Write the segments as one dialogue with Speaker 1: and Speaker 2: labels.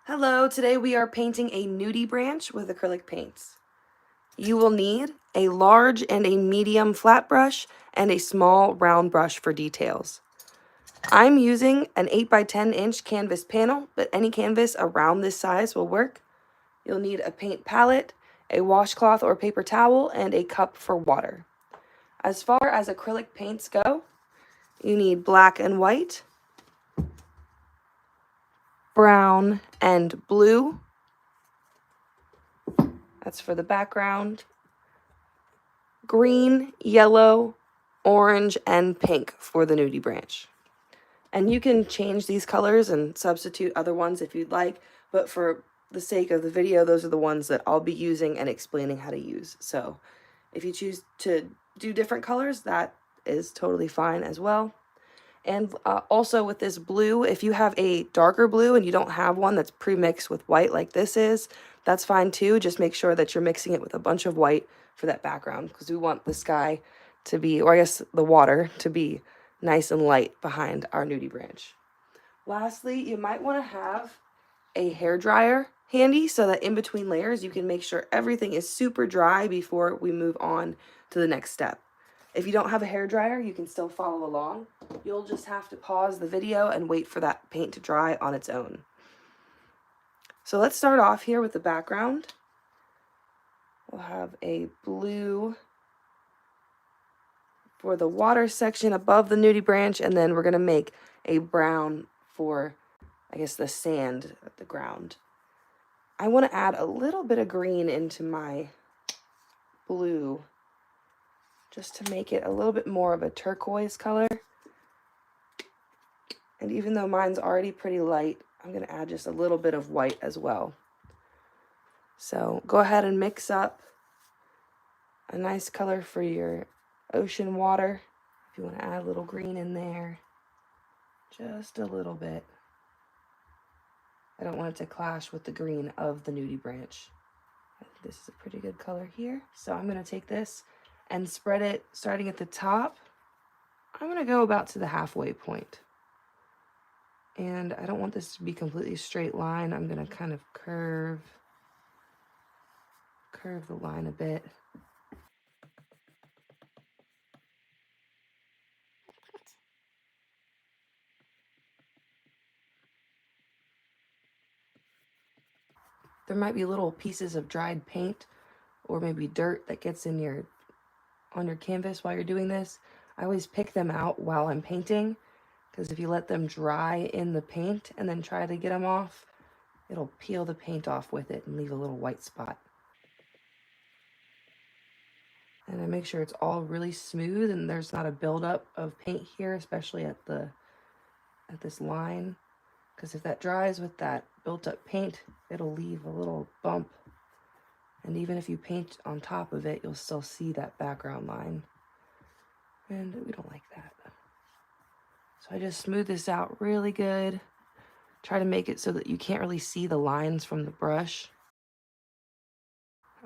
Speaker 1: Hello, today we are painting a Nudibranch with acrylic paints. You will need a large and a medium flat brush and a small round brush for details. I'm using an 8 by 10 inch canvas panel, but any canvas around this size will work. You'll need a paint palette, a washcloth or paper towel, and a cup for water. As far as acrylic paints go, you need black and white, brown and blue. That's for the background. Green, yellow, orange, and pink for the Nudibranch. And you can change these colors and substitute other ones if you'd like, but for the sake of the video, those are the ones that I'll be using and explaining how to use. So if you choose to do different colors, that is totally fine as well. And also with this blue, if you have a darker blue and you don't have one that's pre-mixed with white like this is, that's fine too. Just make sure that you're mixing it with a bunch of white for that background, because we want the sky to be, or I guess the water to be nice and light behind our Nudibranch. Lastly, you might want to have a hair dryer handy so that in between layers you can make sure everything is super dry before we move on to the next step. If you don't have a hair dryer, you can still follow along. You'll just have to pause the video and wait for that paint to dry on its own. So let's start off here with the background. We'll have a blue for the water section above the Nudibranch, and then we're going to make a brown for, I guess, the sand at the ground. I want to add a little bit of green into my blue just to make it a little bit more of a turquoise color. And even though mine's already pretty light, I'm going to add just a little bit of white as well. So go ahead and mix up a nice color for your ocean water. If you want to add a little green in there, just a little bit. I don't want it to clash with the green of the Nudibranch. I think this is a pretty good color here. So I'm going to take this and spread it starting at the top. I'm going to go about to the halfway point. And I don't want this to be completely straight line. I'm going to kind of curve the line a bit. There might be little pieces of dried paint or maybe dirt that gets in on your canvas while you're doing this. I always pick them out while I'm painting, because if you let them dry in the paint and then try to get them off, it'll peel the paint off with it and leave a little white spot. And I make sure it's all really smooth and there's not a buildup of paint here, especially at this line, because if that dries with that built up paint, it'll leave a little bump. And even if you paint on top of it, you'll still see that background line. And we don't like that. So I just smooth this out really good. Try to make it so that you can't really see the lines from the brush.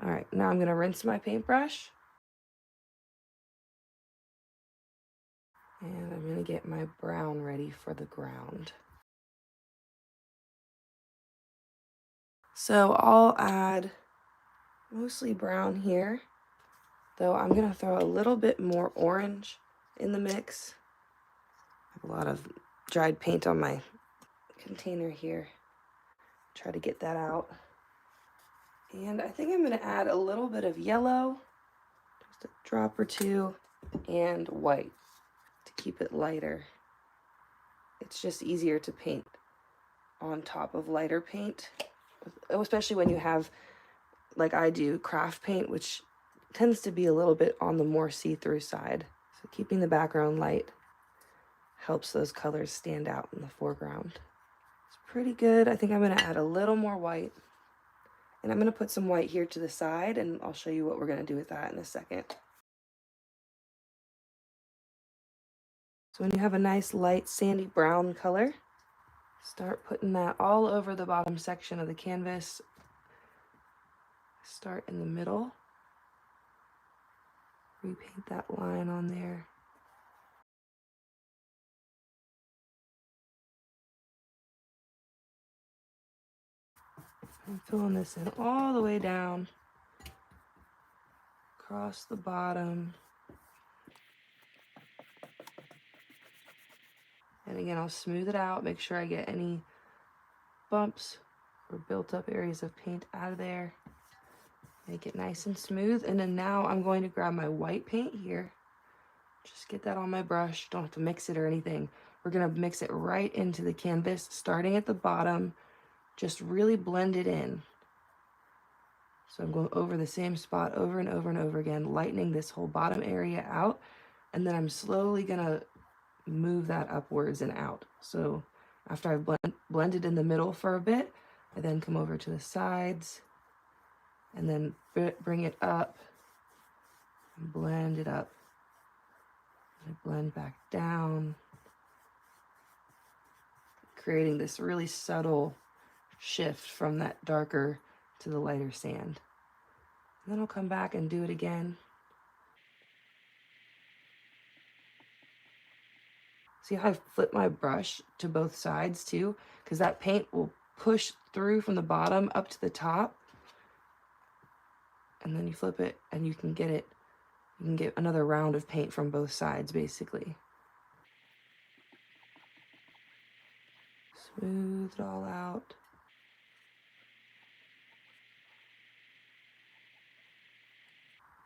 Speaker 1: All right, now I'm going to rinse my paintbrush. And I'm going to get my brown ready for the ground. So I'll add mostly brown here, though I'm going to throw a little bit more orange in the mix. I have a lot of dried paint on my container here. Try to get that out. And I think I'm going to add a little bit of yellow, just a drop or two, and white to keep it lighter. It's just easier to paint on top of lighter paint, especially when you have, like I do, craft paint, which tends to be a little bit on the more see-through side. So keeping the background light helps those colors stand out in the foreground. It's pretty good. I think I'm going to add a little more white. And I'm going to put some white here to the side, and I'll show you what we're going to do with that in a second. So when you have a nice light sandy brown color, start putting that all over the bottom section of the canvas. Start in the middle. Repaint that line on there. I'm filling this in all the way down, across the bottom. And again, I'll smooth it out, make sure I get any bumps or built up areas of paint out of there. Make it nice and smooth. And then now I'm going to grab my white paint here. Just get that on my brush. Don't have to mix it or anything. We're gonna mix it right into the canvas, starting at the bottom. Just really blend it in. So I'm going over the same spot over and over and over again, lightening this whole bottom area out. And then I'm slowly gonna move that upwards and out. So after I've blended in the middle for a bit, I then come over to the sides and then bring it up and blend it up. And I blend back down, creating this really subtle shift from that darker to the lighter sand. And then I'll come back and do it again. See how I flip my brush to both sides too? Because that paint will push through from the bottom up to the top. And then you flip it and you can get another round of paint from both sides basically. Smooth it all out.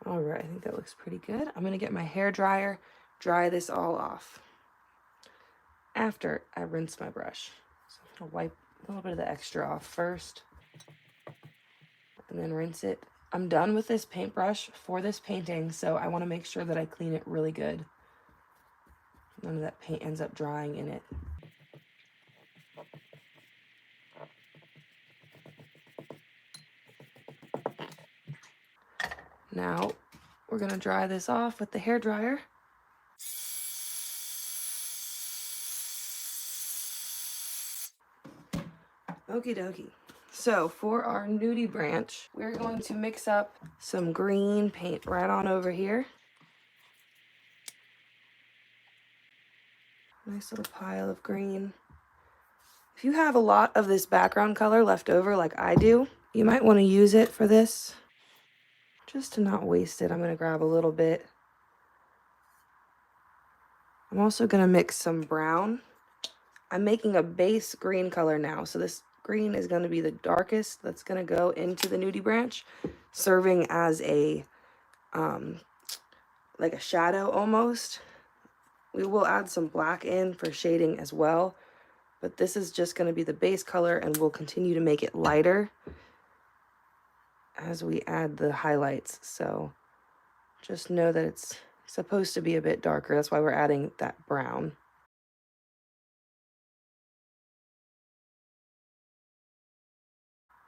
Speaker 1: All right, I think that looks pretty good. I'm gonna get my hair dryer, dry this all off after I rinse my brush. So I'm gonna wipe a little bit of the extra off first and then rinse it. I'm done with this paintbrush for this painting, so I wanna make sure that I clean it really good. None of that paint ends up drying in it. Now we're gonna dry this off with the hair dryer. Okie dokie. So for our Nudibranch, we're going to mix up some green paint right on over here. Nice little pile of green. If you have a lot of this background color left over like I do, you might want to use it for this. Just to not waste it, I'm going to grab a little bit. I'm also going to mix some brown. I'm making a base green color now, so this green is going to be the darkest that's going to go into the Nudibranch, serving as a like a shadow almost. We will add some black in for shading as well, but this is just going to be the base color, and we'll continue to make it lighter as we add the highlights. So just know that it's supposed to be a bit darker. That's why we're adding that brown.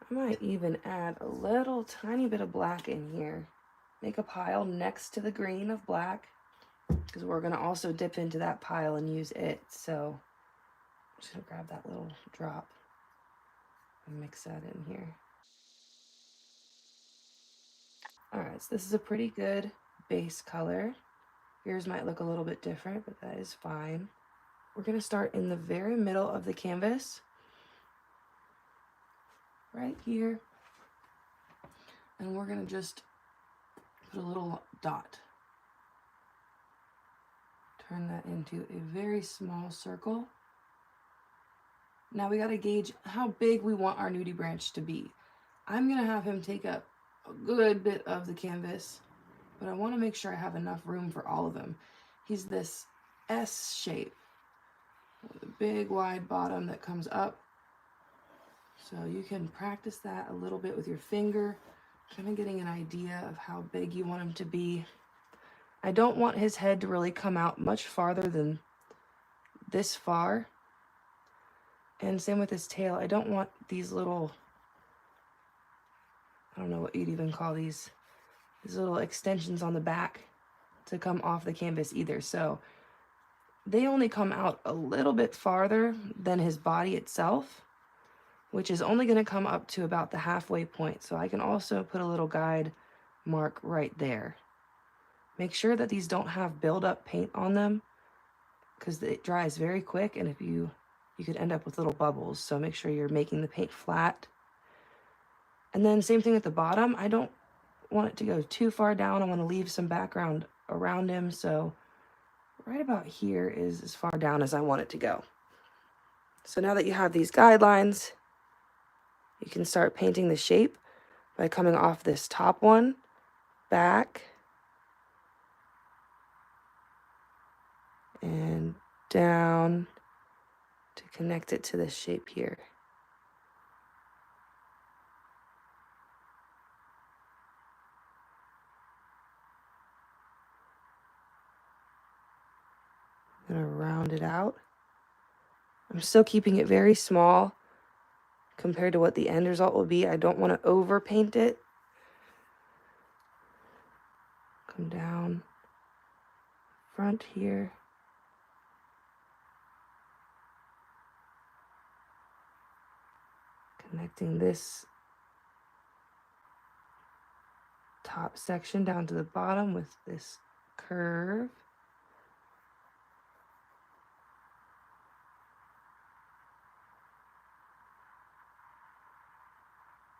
Speaker 1: I might even add a little tiny bit of black in here. Make a pile next to the green of black, because we're going to also dip into that pile and use it. So I'm just going to grab that little drop and mix that in here. All right, so this is a pretty good base color. Yours might look a little bit different, but that is fine. We're going to start in the very middle of the canvas, right here. And we're going to just put a little dot. Turn that into a very small circle. Now we got to gauge how big we want our Nudibranch to be. I'm going to have him take up a good bit of the canvas, but I want to make sure I have enough room for all of them. He's this S shape with a big wide bottom that comes up. So you can practice that a little bit with your finger, kind of getting an idea of how big you want him to be. I don't want his head to really come out much farther than this far. And same with his tail. I don't want these little, I don't know what you'd even call these little extensions on the back to come off the canvas either. So they only come out a little bit farther than his body itself, which is only going to come up to about the halfway point. So I can also put a little guide mark right there. Make sure that these don't have buildup paint on them, because it dries very quick, and if you could end up with little bubbles. So make sure you're making the paint flat. And then same thing at the bottom. I don't want it to go too far down. I want to leave some background around him. So right about here is as far down as I want it to go. So now that you have these guidelines, you can start painting the shape by coming off this top one, back, and down to connect it to this shape here. I'm gonna round it out. I'm still keeping it very small compared to what the end result will be. I don't want to over paint it. Come down front here. Connecting this top section down to the bottom with this curve.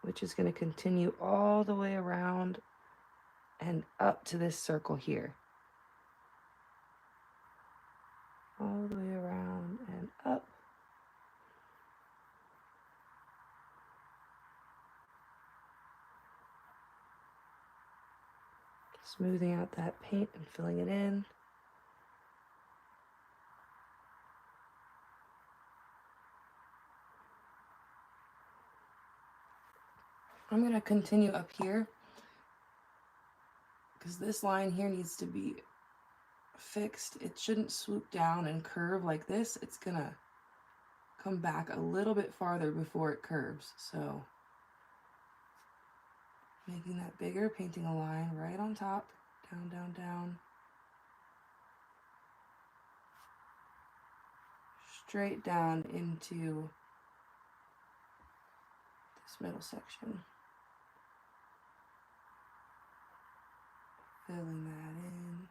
Speaker 1: Which is going to continue all the way around and up to this circle here. All the way around and up. Smoothing out that paint and filling it in. I'm going to continue up here because this line here needs to be fixed. It shouldn't swoop down and curve like this. It's going to come back a little bit farther before it curves. So making that bigger, painting a line right on top, down, down, down. Straight down into this middle section. Filling that in.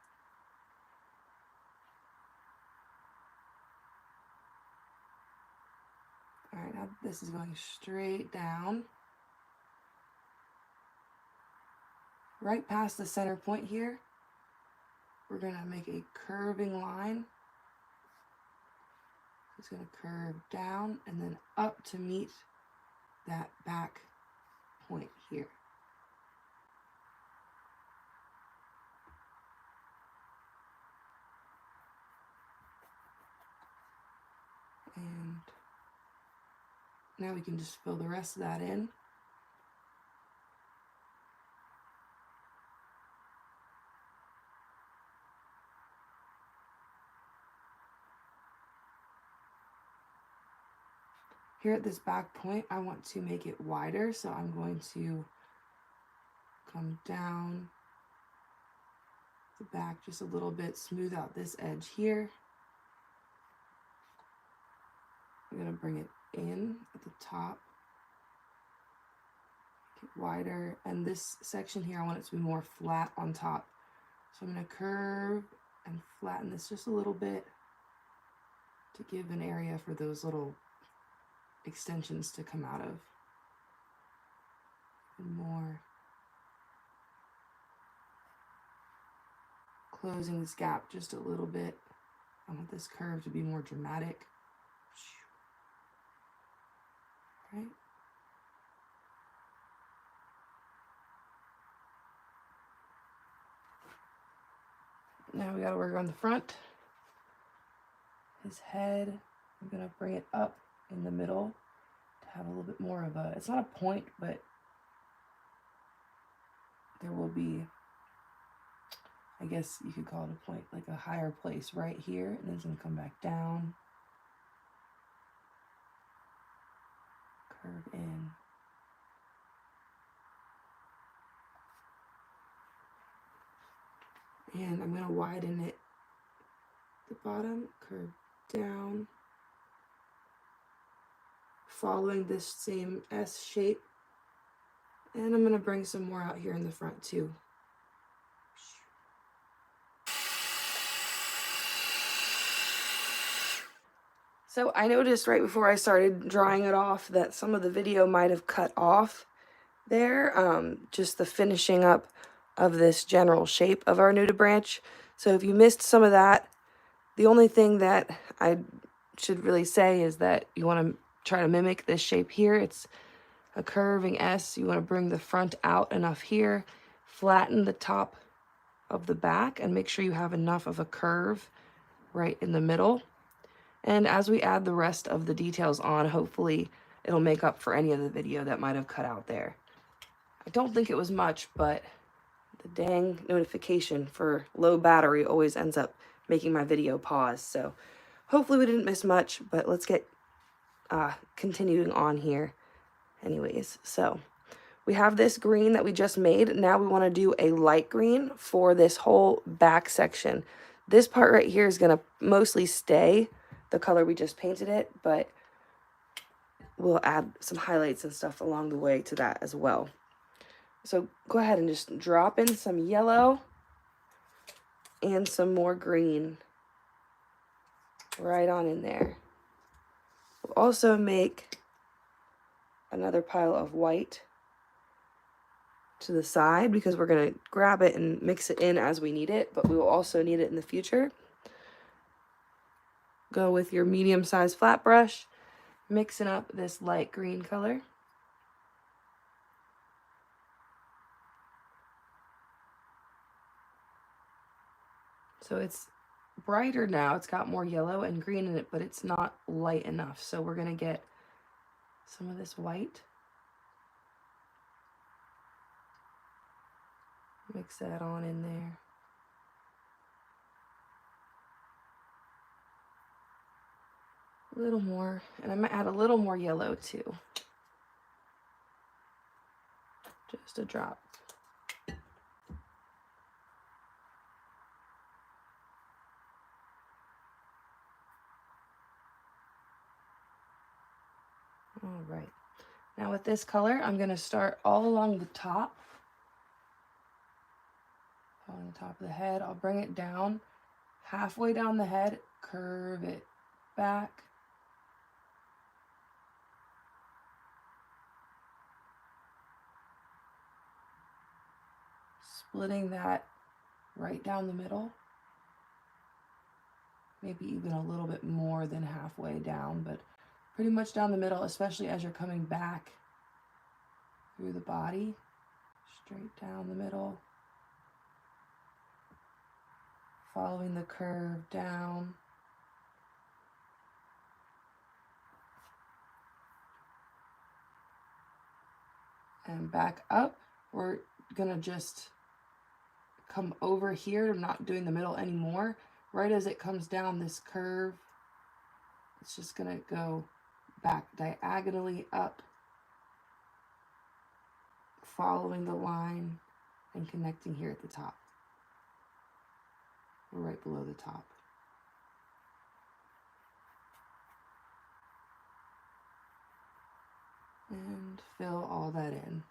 Speaker 1: All right, now this is going straight down. Right past the center point here, we're gonna make a curving line. It's gonna curve down and then up to meet that back point here. And now we can just fill the rest of that in. Here at this back point, I want to make it wider, so I'm going to come down the back just a little bit, smooth out this edge here. I'm going to bring it in at the top, make it wider, and this section here I want it to be more flat on top. So I'm going to curve and flatten this just a little bit to give an area for those little extensions to come out of. And more. Closing this gap just a little bit. I want this curve to be more dramatic. Right? Now we got to work on the front. His head, I'm going to bring it up in the middle to have a little bit more of a, it's not a point, but there will be, I guess you could call it a point, like a higher place right here, and then it's going to come back down, curve in. And I'm going to widen it at the bottom, curve down, following this same S shape. And I'm going to bring some more out here in the front too. So I noticed right before I started drawing it off that some of the video might have cut off there, just the finishing up of this general shape of our nudibranch. So if you missed some of that, the only thing that I should really say is that you want to try to mimic this shape here. It's a curving S. You want to bring the front out enough here, flatten the top of the back, and make sure you have enough of a curve right in the middle. And as we add the rest of the details on, hopefully it'll make up for any of the video that might have cut out there. I don't think it was much, but the dang notification for low battery always ends up making my video pause. So hopefully we didn't miss much, but let's get continuing on here. Anyways, so we have this green that we just made. Now we want to do a light green for this whole back section. This part right here is going to mostly stay the color we just painted it, but we'll add some highlights and stuff along the way to that as well. So go ahead and just drop in some yellow and some more green right on in there. We'll also make another pile of white to the side because we're going to grab it and mix it in as we need it, but we will also need it in the future. Go with your medium-sized flat brush, mixing up this light green color. So it's brighter now, it's got more yellow and green in it, but it's not light enough. So we're going to get some of this white. Mix that on in there. A little more, and I'm going to add a little more yellow too. Just a drop. All right. Now with this color, I'm going to start all along the top. On the top of the head, I'll bring it down, halfway down the head, curve it back. Splitting that right down the middle. Maybe even a little bit more than halfway down, but pretty much down the middle, especially as you're coming back through the body, straight down the middle. Following the curve down. And back up. We're gonna just come over here. I'm not doing the middle anymore. Right as it comes down this curve, it's just gonna go back diagonally up, following the line and connecting here at the top. Or right below the top. And fill all that in.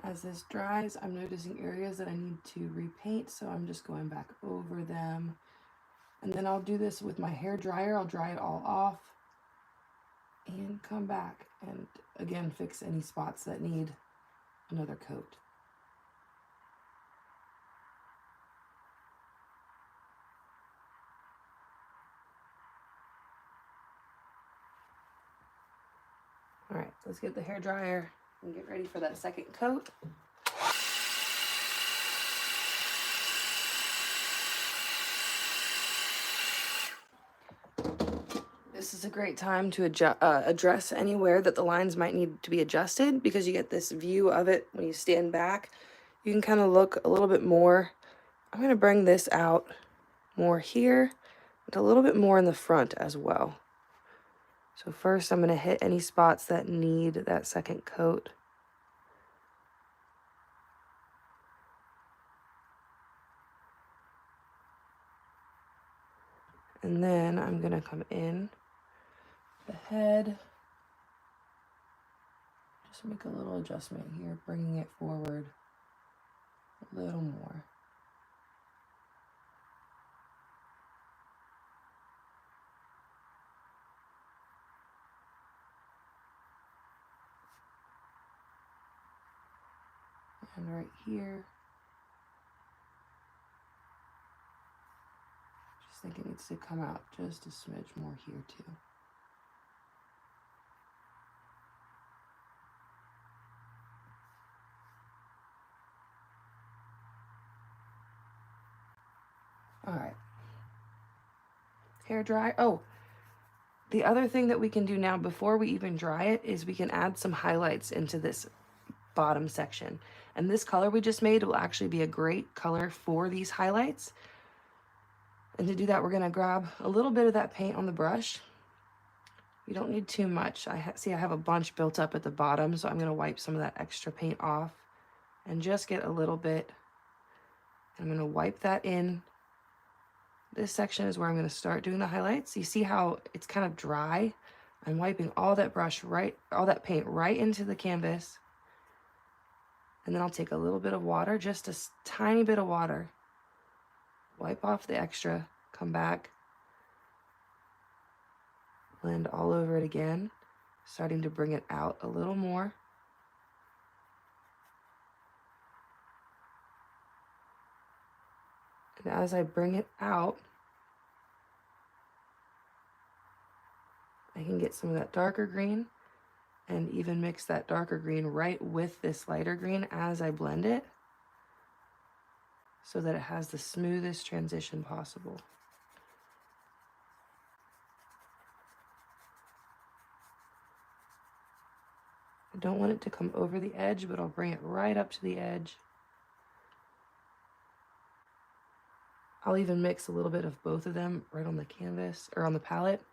Speaker 1: As this dries, I'm noticing areas that I need to repaint, so I'm just going back over them. And then I'll do this with my hair dryer. I'll dry it all off and come back and again fix any spots that need another coat. All right, let's get the hair dryer and get ready for that second coat. great time to address anywhere that the lines might need to be adjusted, because you get this view of it when you stand back. You can kind of look a little bit more. I'm going to bring this out more here and a little bit more in the front as well. So first I'm going to hit any spots that need that second coat. And then I'm going to come in the head. Just make a little adjustment here, bringing it forward a little more. And right here, just think it needs to come out just a smidge more here too. All right, hair dry. Oh, the other thing that we can do now before we even dry it is we can add some highlights into this bottom section. And this color we just made will actually be a great color for these highlights. And to do that, we're gonna grab a little bit of that paint on the brush. You don't need too much. See I have a bunch built up at the bottom, so I'm gonna wipe some of that extra paint off and just get a little bit. I'm gonna wipe that in. This section is where I'm gonna start doing the highlights. You see how it's kind of dry? I'm wiping all that paint right into the canvas. And then I'll take a little bit of water, just a tiny bit of water. Wipe off the extra, come back, blend all over it again, starting to bring it out a little more. And as I bring it out, I can get some of that darker green and even mix that darker green right with this lighter green as I blend it, so that it has the smoothest transition possible. I don't want it to come over the edge, but I'll bring it right up to the edge. I'll even mix a little bit of both of them right on the canvas or on the palette.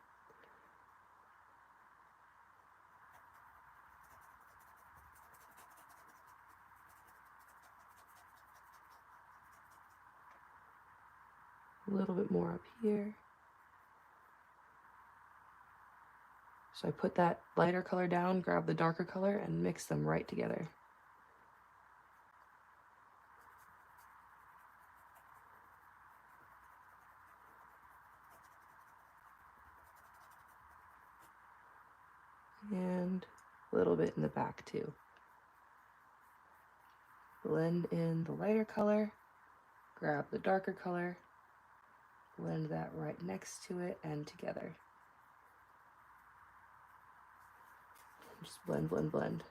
Speaker 1: A little bit more up here. So I put that lighter color down, grab the darker color, and mix them right together. And a little bit in the back too. Blend in the lighter color, grab the darker color, blend that right next to it and together. Just blend, blend, blend.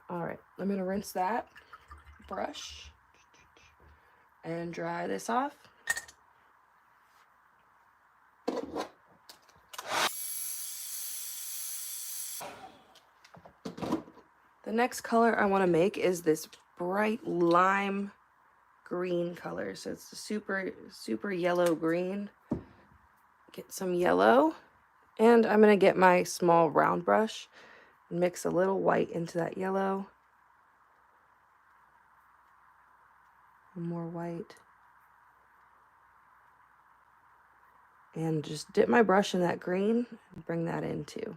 Speaker 1: All right, I'm gonna rinse that brush and dry this off. The next color I want to make is this bright lime green color. So it's a super yellow green. Get some yellow, and I'm going to get my small round brush and mix a little white into that yellow. More white. And just dip my brush in that green and bring that in too.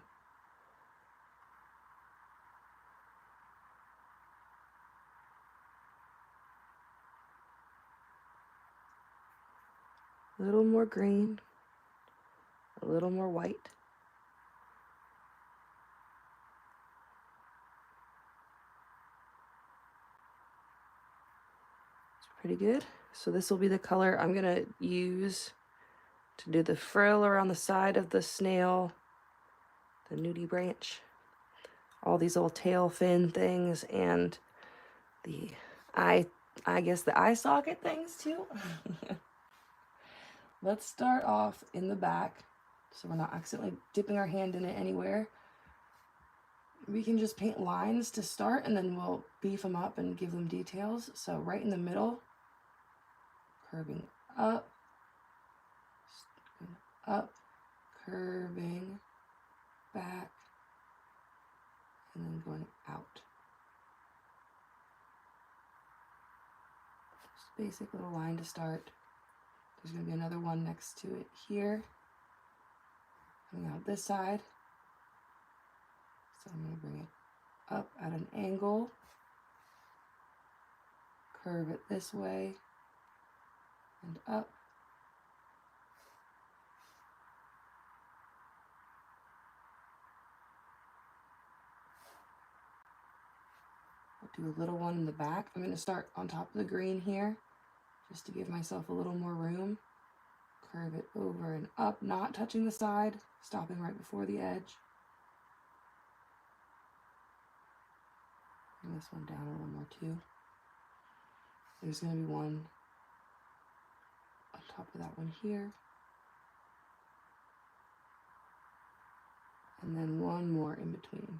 Speaker 1: A little more green, a little more white. It's pretty good. So this will be the color I'm gonna use to do the frill around the side of the snail, the Nudibranch, all these little tail fin things, and the eye I guess the eye socket things too. Let's start off in the back so we're not accidentally dipping our hand in it anywhere. We can just paint lines to start and then we'll beef them up and give them details. So right in the middle, curving up, curving back, and then going out. Just basic little line to start. There's going to be another one next to it here, coming out this side. So I'm going to bring it up at an angle, curve it this way, and up. I'll do a little one in the back. I'm going to start on top of the green here, just to give myself a little more room. Curve it over and up, not touching the side, stopping right before the edge. Bring this one down a little more too. There's going to be one on top of that one here. And then one more in between.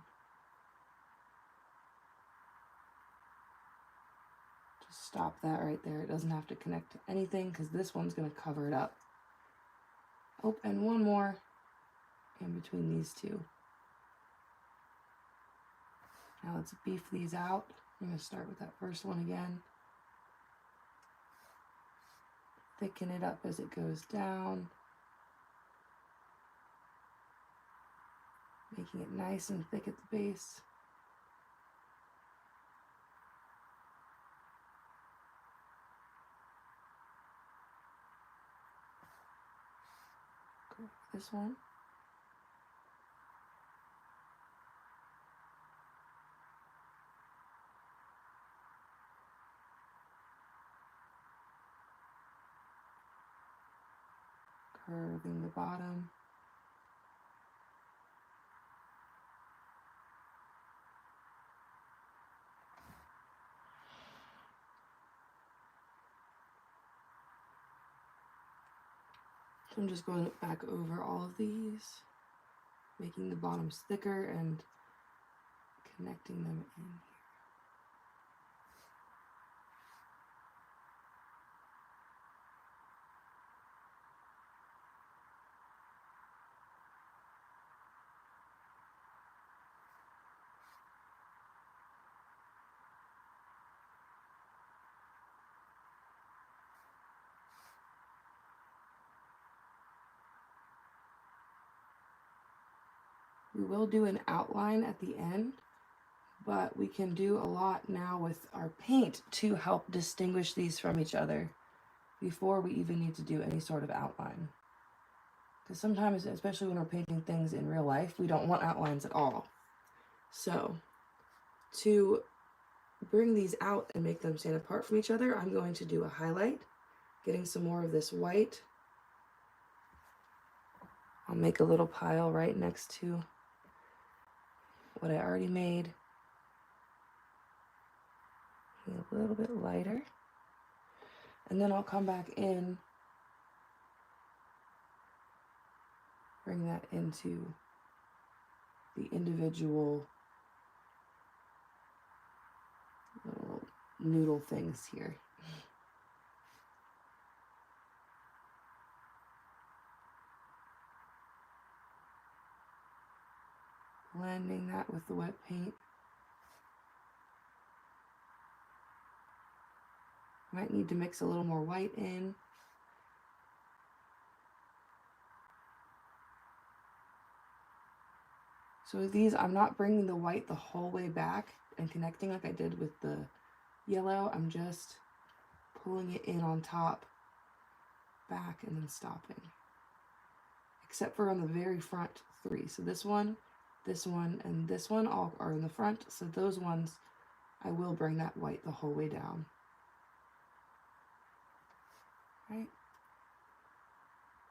Speaker 1: Just stop that right there. It doesn't have to connect to anything because this one's going to cover it up. Oh, and one more in between these two. Now let's beef these out. I'm going to start with that first one again. Thicken it up as it goes down. Making it nice and thick at the base. Go for this one. Curving the bottom. So I'm just going back over all of these, making the bottoms thicker and connecting them in here. We will do an outline at the end, but we can do a lot now with our paint to help distinguish these from each other before we even need to do any sort of outline. Because sometimes, especially when we're painting things in real life, we don't want outlines at all. So to bring these out and make them stand apart from each other, I'm going to do a highlight, getting some more of this white. I'll make a little pile right next to what I already made. A little bit lighter. And then I'll come back in, bring that into the individual little noodle things here. Blending that with the wet paint. Might need to mix a little more white in. So with these, I'm not bringing the white the whole way back and connecting like I did with the yellow. I'm just pulling it in on top, back, and then stopping. Except for on the very front three. So this one, and this one all are in the front. So those ones, I will bring that white the whole way down. Right.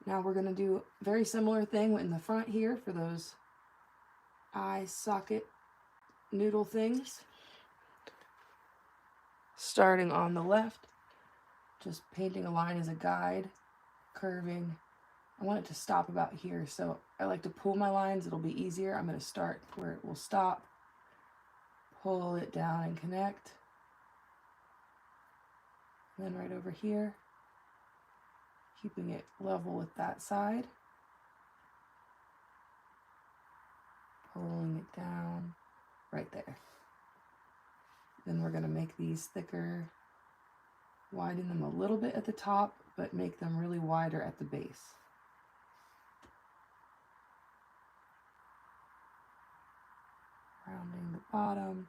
Speaker 1: Now we're going to do a very similar thing in the front here for those eye socket noodle things. starting on the left, just painting a line as a guide, curving. I want it to stop about here, so I like to pull my lines. It'll be easier. I'm going to start where it will stop, pull it down and connect, and then right over here, keeping it level with that side, pulling it down right there. Then we're going to make these thicker, widen them a little bit at the top, but make them really wider at the base. Rounding the bottom.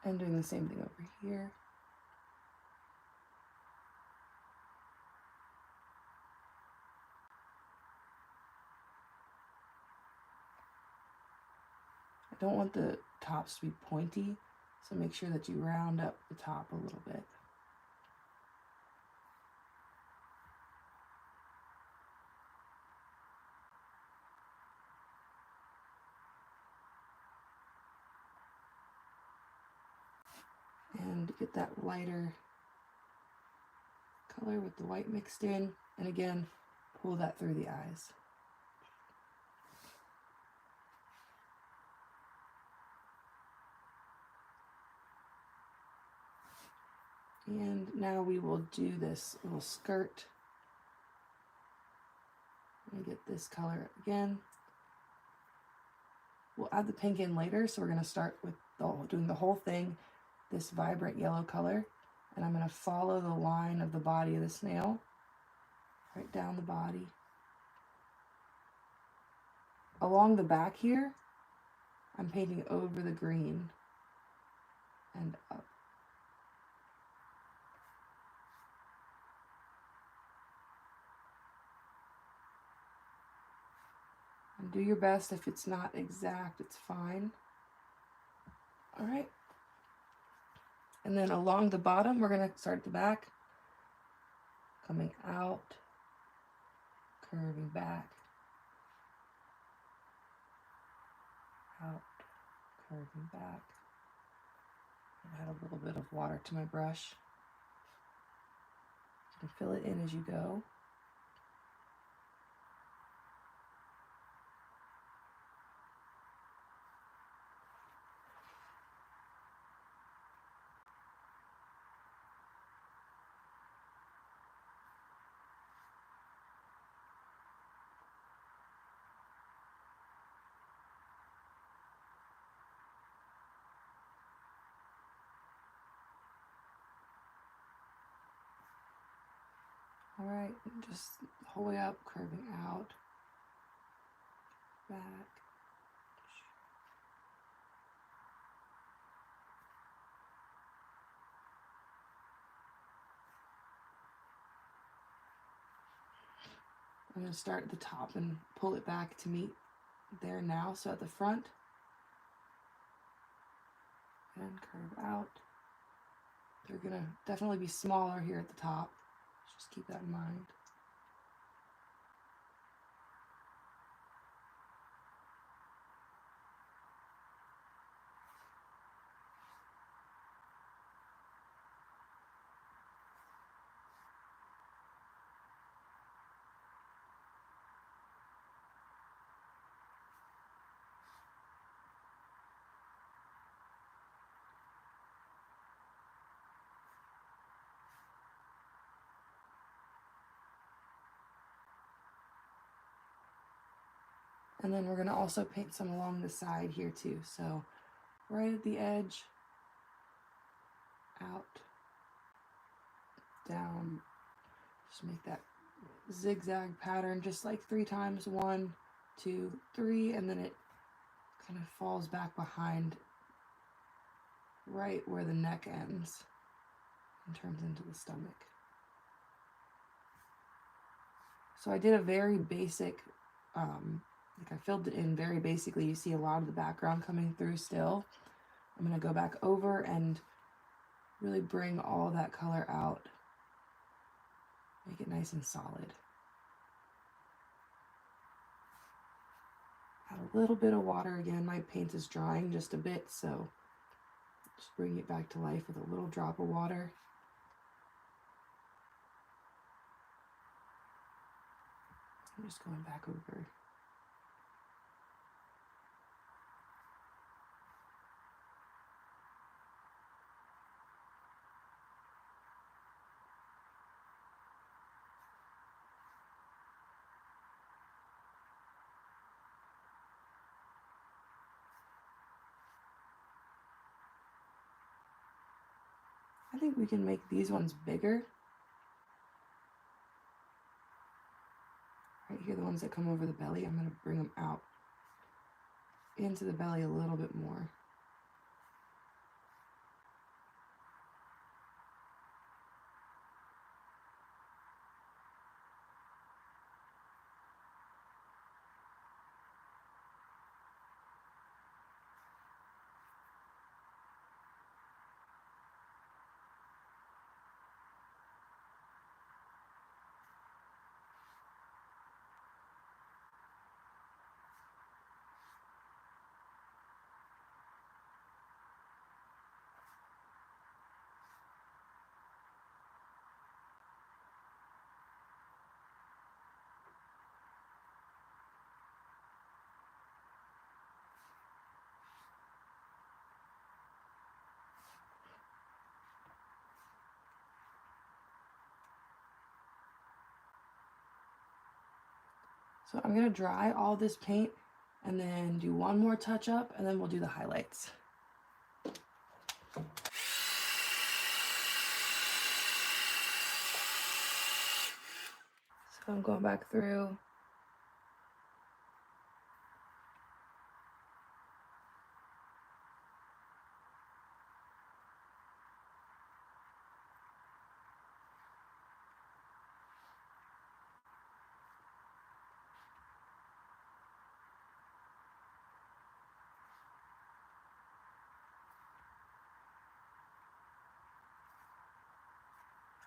Speaker 1: And doing the same thing over here. I don't want the tops to be pointy, so make sure that you round up the top a little bit. And get that lighter color with the white mixed in, and again, pull that through the eyes. And now we will do this little skirt. And get this color again. We'll add the pink in later, so we're going to start with doing the whole thing, this vibrant yellow color, and I'm going to follow the line of the body of the snail, right down the body. Along the back here, I'm painting over the green and up. And do your best. If it's not exact, it's fine. All right. And then along the bottom, we're going to start at the back, coming out, curving back, out, curving back. Add a little bit of water to my brush. You can fill it in as you go. All right, just the whole way up, curving out, back. I'm going to start at the top and pull it back to meet there now. So at the front, and curve out. They're going to definitely be smaller here at the top. Just keep that in mind. And then we're going to also paint some along the side here too. So right at the edge, out, down, just make that zigzag pattern just like 3 times. 1, 2, 3, and then it kind of falls back behind right where the neck ends and turns into the stomach. So I did a very basic Like I filled it in very basically. You see a lot of the background coming through still. I'm going to go back over and really bring all that color out. Make it nice and solid. Add a little bit of water again. My paint is drying just a bit, so just bring it back to life with a little drop of water. I'm just going back over. I think we can make these ones bigger. Right here, the ones that come over the belly, I'm going to bring them out into the belly a little bit more. So I'm going to dry all this paint and then do one more touch up, and then we'll do the highlights. So I'm going back through.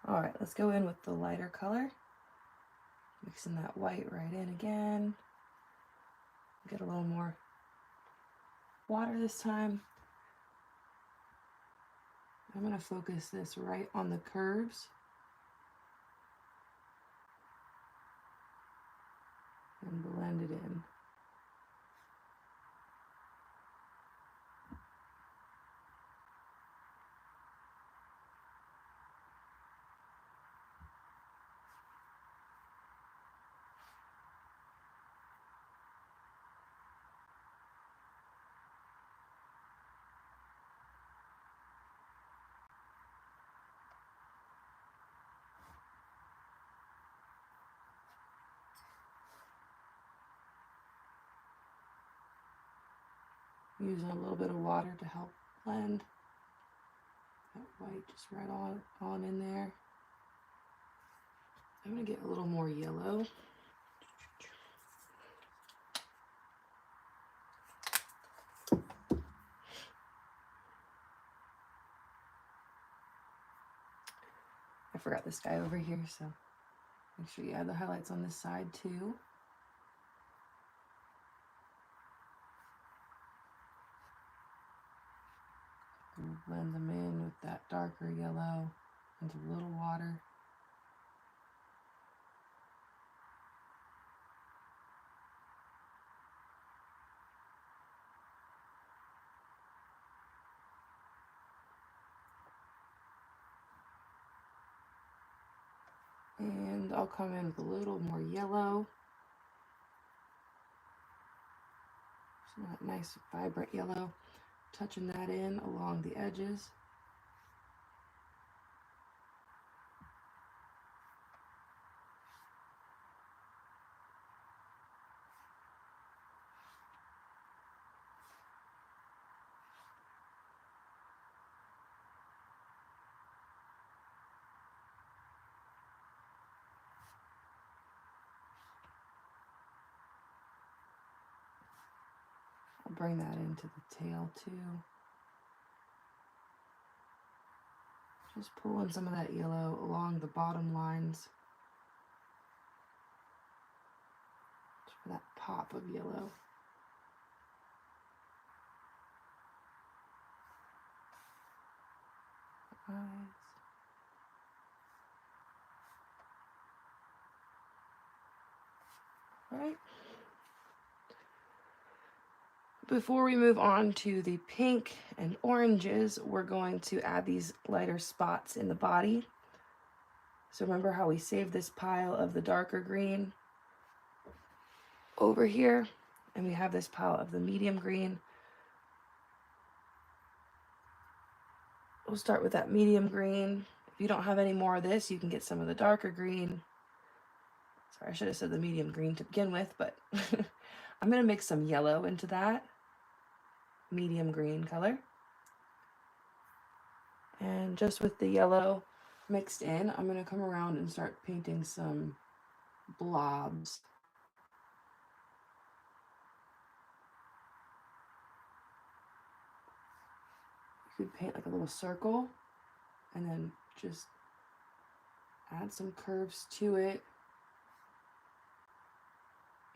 Speaker 1: All right, let's go in with the lighter color. Mixing that white right in again. Get a little more water this time. I'm going to focus this right on the curves. And blend it in. Using a little bit of water to help blend that white just right on in there. I'm going to get a little more yellow. I forgot this guy over here, so make sure you add the highlights on this side too. And blend them in with that darker yellow into a little water. And I'll come in with a little more yellow. Some of that nice vibrant yellow. Touching that in along the edges. bring that into the tail too. Just pulling some of that yellow along the bottom lines. Just for that pop of yellow. Eyes. All right. Before we move on to the pink and oranges, we're going to add these lighter spots in the body. So remember how we saved this pile of the darker green over here, and we have this pile of the medium green. We'll start with that medium green. If you don't have any more of this, you can get some of the darker green. Sorry, I should have said the medium green to begin with, but I'm going to mix some yellow into that medium green color. And just with the yellow mixed in, I'm going to come around and start painting some blobs. You could paint like a little circle and then just add some curves to it.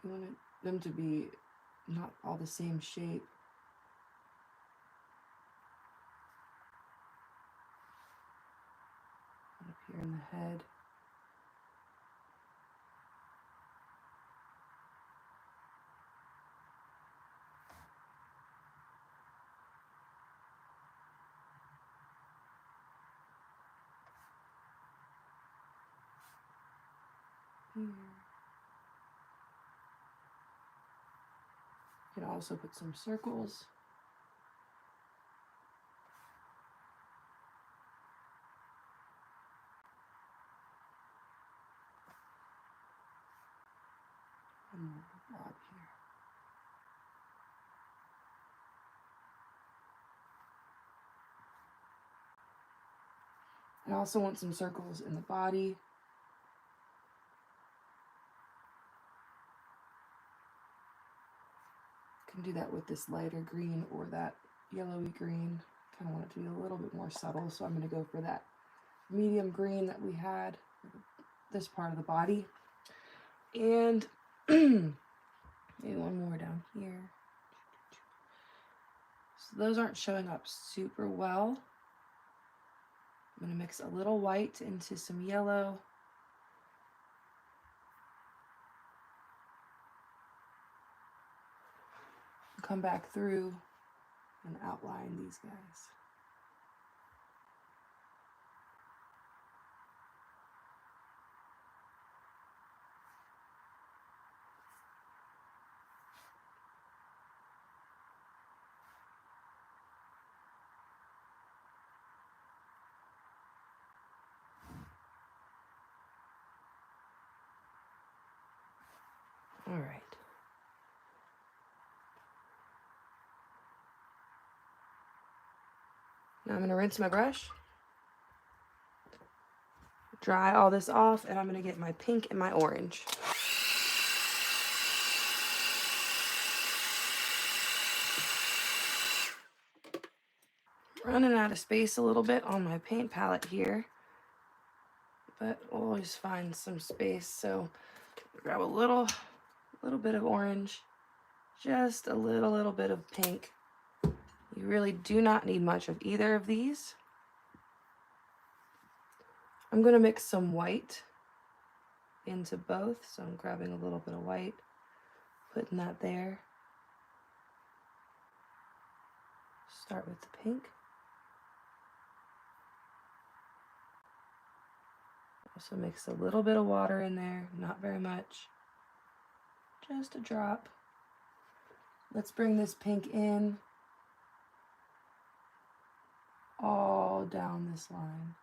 Speaker 1: You want them to be not all the same shape. Up here in the head. Here. You can also put some circles. And more blob here. I also want some circles in the body. Can do that with this lighter green or that yellowy green. Kind of want it to be a little bit more subtle, so I'm going to go for that medium green that we had for this part of the body. And maybe one more down here. So those aren't showing up super well. I'm going to mix a little white into some yellow. Come back through and outline these guys. All right. Now I'm going to rinse my brush, dry all this off, and I'm going to get my pink and my orange. Running out of space a little bit on my paint palette here, but we'll always find some space. So grab a little bit of orange, just a little bit of pink. You really do not need much of either of these. I'm going to mix some white into both, so I'm grabbing a little bit of white, putting that there. Start with the pink. Also mix a little bit of water in there, not very much, just a drop. Let's bring this pink in all down this line.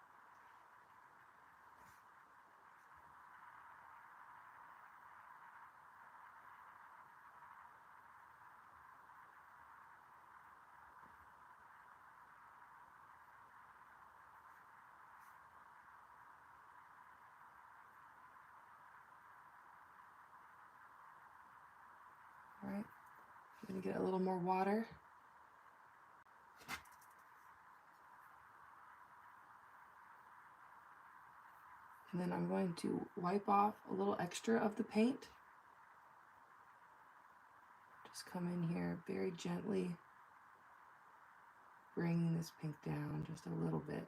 Speaker 1: gonna get a little more water. And then I'm going to wipe off a little extra of the paint. Just come in here very gently, bringing this pink down just a little bit.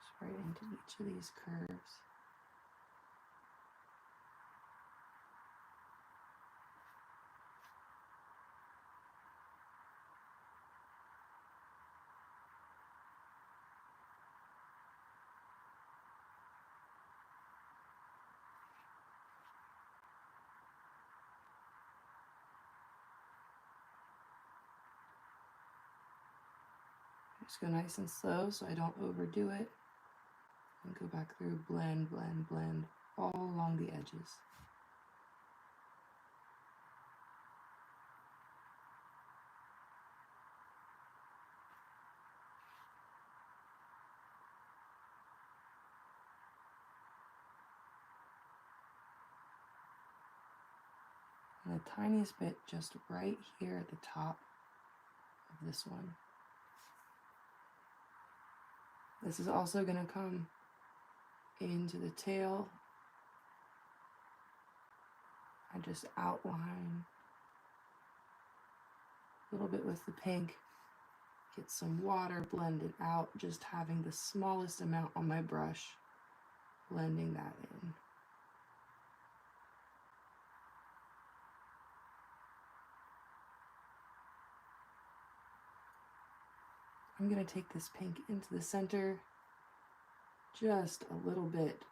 Speaker 1: Just right into each of these curves. Just go nice and slow so I don't overdo it. And go back through, blend, blend, blend, all along the edges. And the tiniest bit just right here at the top of this one. This is also going to come into the tail. I just outline a little bit with the pink, get some water, blend it out, just having the smallest amount on my brush, blending that in. I'm going to take this pink into the center, just a little bit,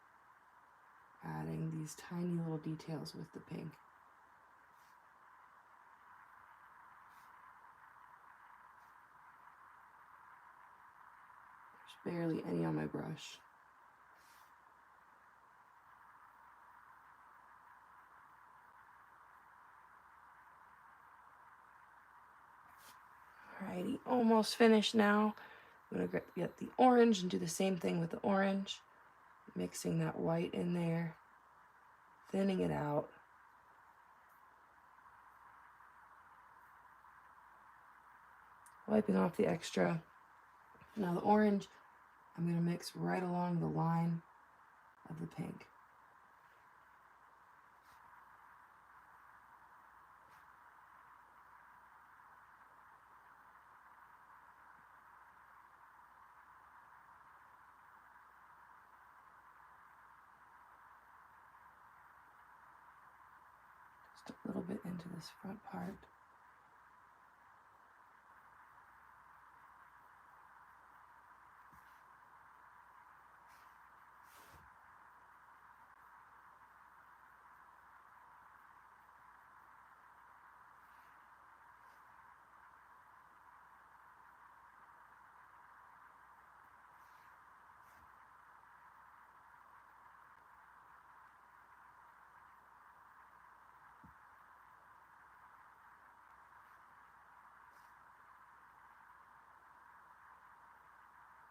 Speaker 1: adding these tiny little details with the pink. There's barely any on my brush. Alrighty, almost finished now. I'm going to get the orange and do the same thing with the orange. Mixing that white in there, thinning it out. Wiping off the extra. Now the orange, I'm going to mix right along the line of the pink. Just a little bit into this front part.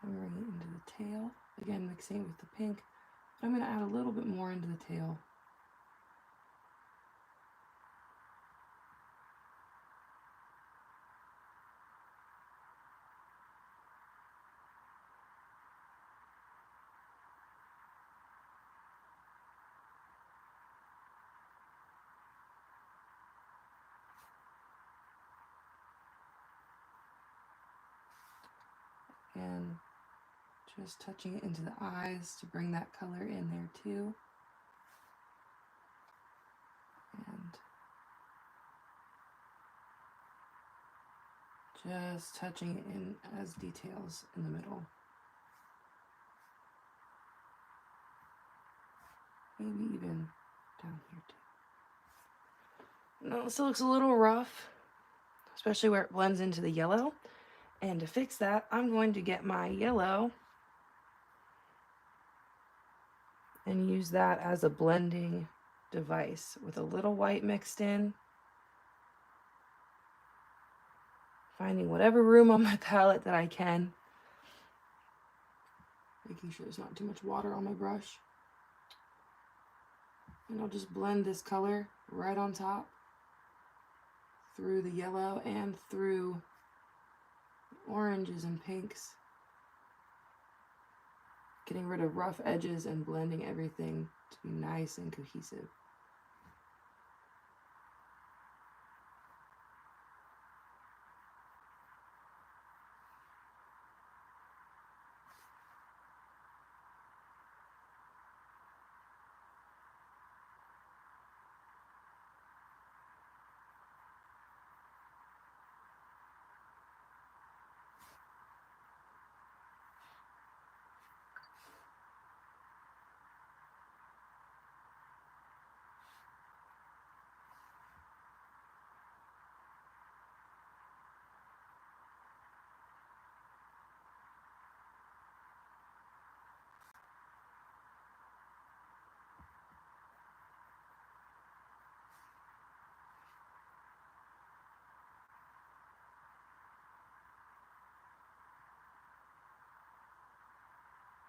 Speaker 1: I'm bringing it into the tail. Again, mixing it with the pink. I'm going to add a little bit more into the tail. And just touching it into the eyes to bring that color in there too. And just touching it in as details in the middle. Maybe even down here too. Now this looks a little rough, especially where it blends into the yellow. And to fix that, I'm going to get my yellow and use that as a blending device with a little white mixed in. Finding whatever room on my palette that I can. making sure there's not too much water on my brush. And I'll just blend this color right on top through the yellow and through the oranges and pinks, getting rid of rough edges and blending everything to be nice and cohesive.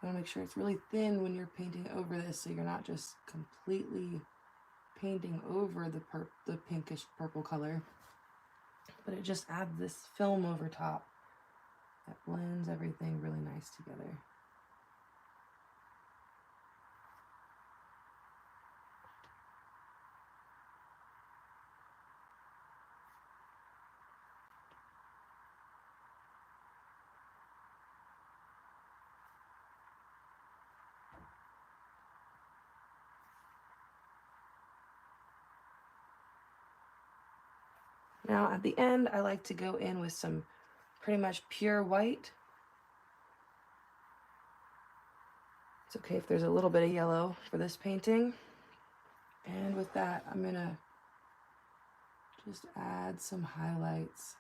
Speaker 1: You want to make sure it's really thin when you're painting over this, so you're not just completely painting over the pinkish purple color, but it just adds this film over top that blends everything really nice together. Now at the end, I like to go in with some pretty much pure white. It's okay if there's a little bit of yellow for this painting. And with that, I'm gonna just add some highlights.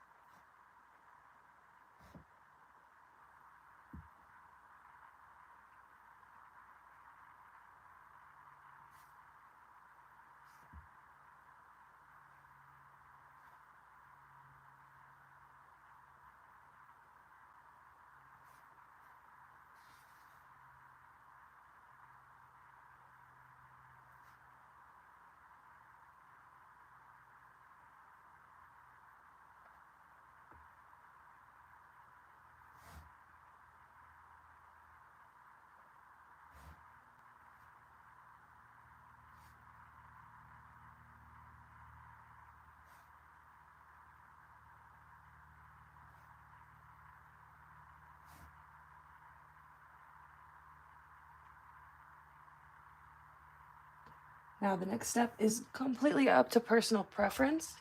Speaker 1: Now the next step is completely up to personal preference.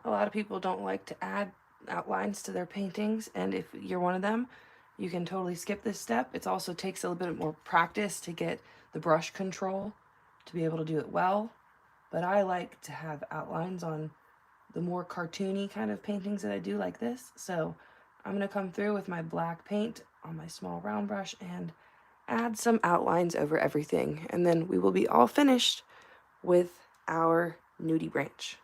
Speaker 1: A lot of people don't like to add outlines to their paintings, and if you're one of them, you can totally skip this step. It also takes a little bit more practice to get the brush control to be able to do it well, but I like to have outlines on the more cartoony kind of paintings that I do like this. So I'm going to come through with my black paint on my small round brush and add some outlines over everything, and then we will be all finished with our Nudibranch.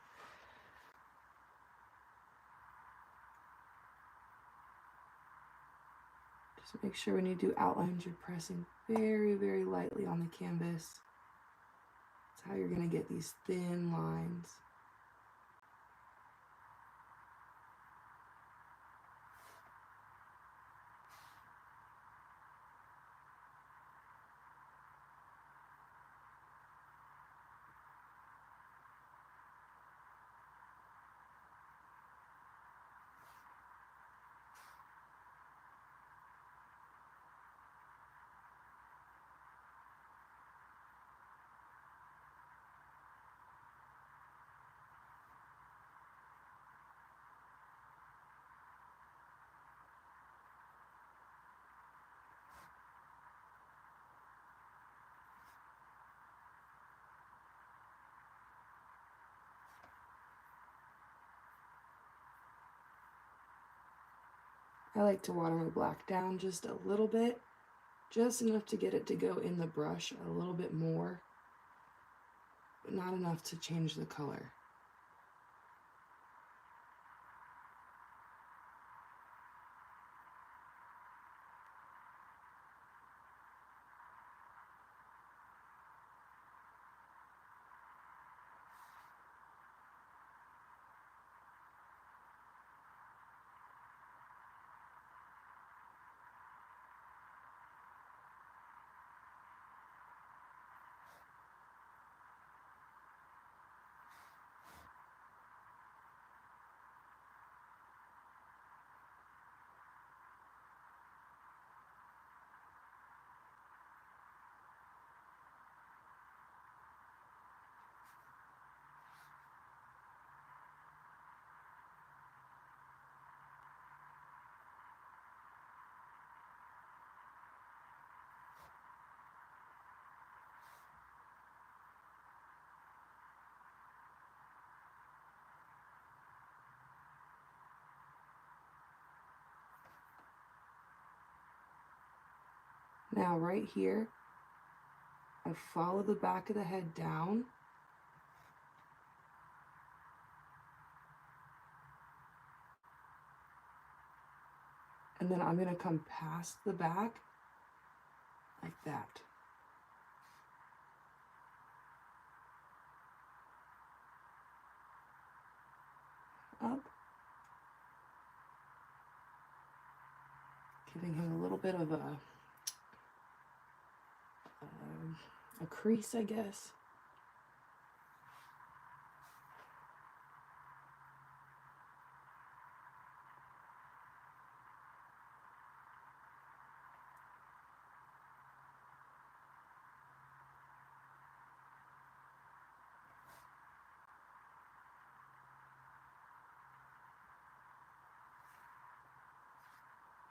Speaker 1: Just make sure when you do outlines, you're pressing very, very lightly on the canvas. That's how you're going to get these thin lines. I like to water my black down just a little bit, just enough to get it to go in the brush a little bit more, but not enough to change the color. Now right here, I follow the back of the head down. And then I'm going to come past the back like that. Up. Giving him a little bit of a crease, I guess.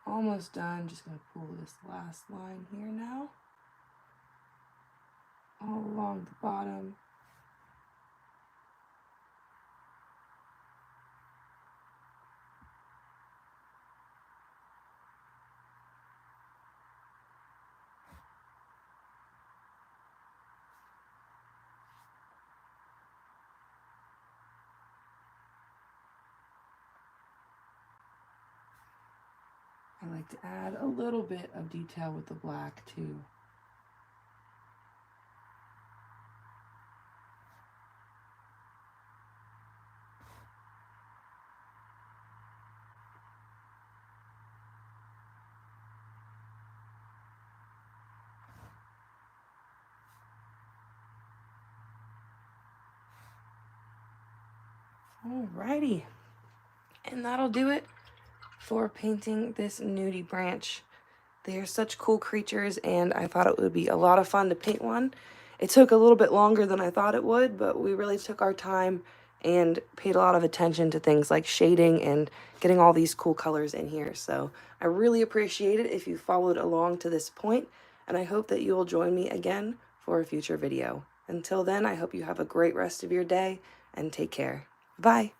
Speaker 1: Almost done. Just going to pull this last line here now. All along the bottom. I like to add a little bit of detail with the black too. Alrighty, and that'll do it for painting this Nudibranch. They are such cool creatures, and I thought it would be a lot of fun to paint one. It took a little bit longer than I thought it would, but we really took our time and paid a lot of attention to things like shading and getting all these cool colors in here. So I really appreciate it if you followed along to this point, and I hope that you will join me again for a future video. Until then, I hope you have a great rest of your day, and take care. Bye.